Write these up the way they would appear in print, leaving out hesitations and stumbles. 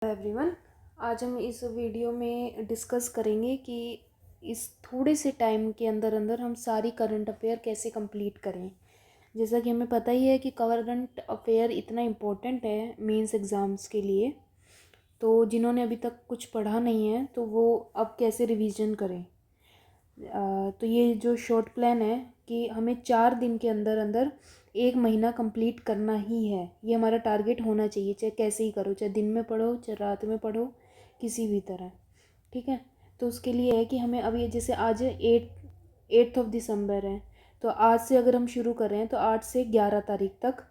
Everyone, आज हम इस वीडियो में डिस्कस करेंगे कि इस थोड़े से टाइम के अंदर अंदर हम सारी करंट अफेयर कैसे कंप्लीट करें। जैसा कि हमें पता ही है कि करंट अफेयर इतना इम्पोर्टेंट है मेंस एग्ज़ाम्स के लिए, तो जिन्होंने अभी तक कुछ पढ़ा नहीं है तो वो अब कैसे रिवीजन करें। तो ये जो शॉर्ट प्लान है कि हमें 4 दिन के अंदर अंदर 1 महीना कंप्लीट करना ही है, ये हमारा टारगेट होना चाहिए। चाहे कैसे ही करो, चाहे दिन में पढ़ो चाहे रात में पढ़ो, किसी भी तरह, ठीक है। तो उसके लिए है कि हमें अभी जैसे आज 8 दिसंबर है, तो आज से अगर हम शुरू कर रहे हैं तो 8 से 11 तारीख तक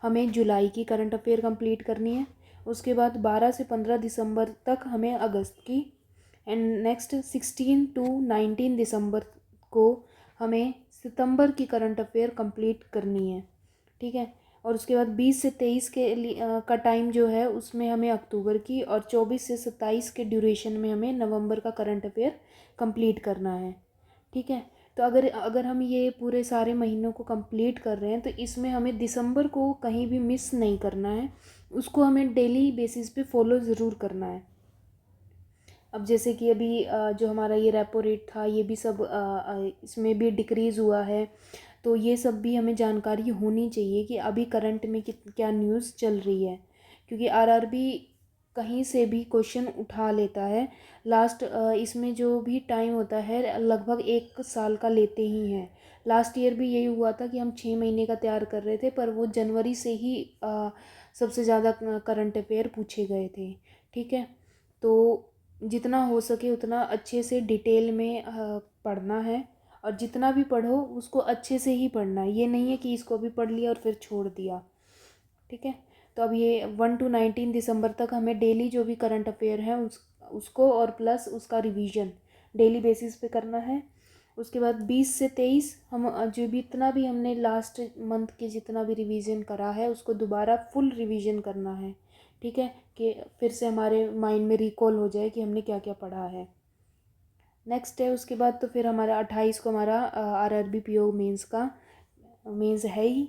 हमें जुलाई की करंट अफेयर कंप्लीट करनी है। उसके बाद 12 से 15 दिसंबर तक हमें अगस्त की, एंड नेक्स्ट 16 टू 19 दिसंबर को हमें सितंबर की करंट अफेयर कंप्लीट करनी है, ठीक है। और उसके बाद 20 से 23 के लिए का टाइम जो है उसमें हमें अक्टूबर की, और 24 से 27 के ड्यूरेशन में हमें नवंबर का करंट अफेयर कंप्लीट करना है, ठीक है। तो अगर अगर हम ये पूरे सारे महीनों को कंप्लीट कर रहे हैं तो इसमें हमें दिसंबर को कहीं भी मिस नहीं करना है, उसको हमें डेली बेसिस पे फॉलो ज़रूर करना है। अब जैसे कि अभी जो हमारा ये रेपो रेट था, ये भी सब इसमें भी डिक्रीज़ हुआ है, तो ये सब भी हमें जानकारी होनी चाहिए कि अभी करंट में क्या न्यूज़ चल रही है, क्योंकि आरआरबी कहीं से भी क्वेश्चन उठा लेता है। लास्ट इसमें जो भी टाइम होता है लगभग 1 साल का लेते ही हैं। लास्ट ईयर भी यही हुआ था कि हम 6 महीने का तैयार कर रहे थे, पर वो जनवरी से ही सबसे ज़्यादा करंट अफेयर पूछे गए थे, ठीक है। तो जितना हो सके उतना अच्छे से डिटेल में पढ़ना है, और जितना भी पढ़ो उसको अच्छे से ही पढ़ना है। ये नहीं है कि इसको भी पढ़ लिया और फिर छोड़ दिया, ठीक है। तो अब ये 1 टू 19 दिसंबर तक हमें डेली जो भी करंट अफेयर है उसको और प्लस उसका रिवीजन डेली बेसिस पे करना है। उसके बाद 20 से 23 हम जो भी इतना भी हमने लास्ट मंथ के जितना भी रिवीजन करा है उसको दोबारा फुल रिवीजन करना है, ठीक है, कि फिर से हमारे माइंड में रिकॉल हो जाए कि हमने क्या क्या पढ़ा है। नेक्स्ट है उसके बाद तो फिर हमारा 28 को हमारा आरआरबी पीओ मेंस का मेंस है ही।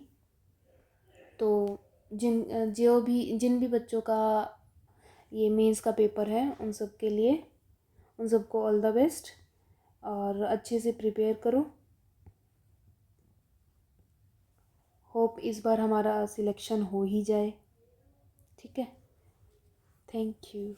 तो जिन भी बच्चों का ये मेंस का पेपर है उन सब के लिए, उन सबको ऑल द बेस्ट, और अच्छे से प्रिपेयर करो। होप इस बार हमारा सिलेक्शन हो ही जाए, ठीक है। Thank you.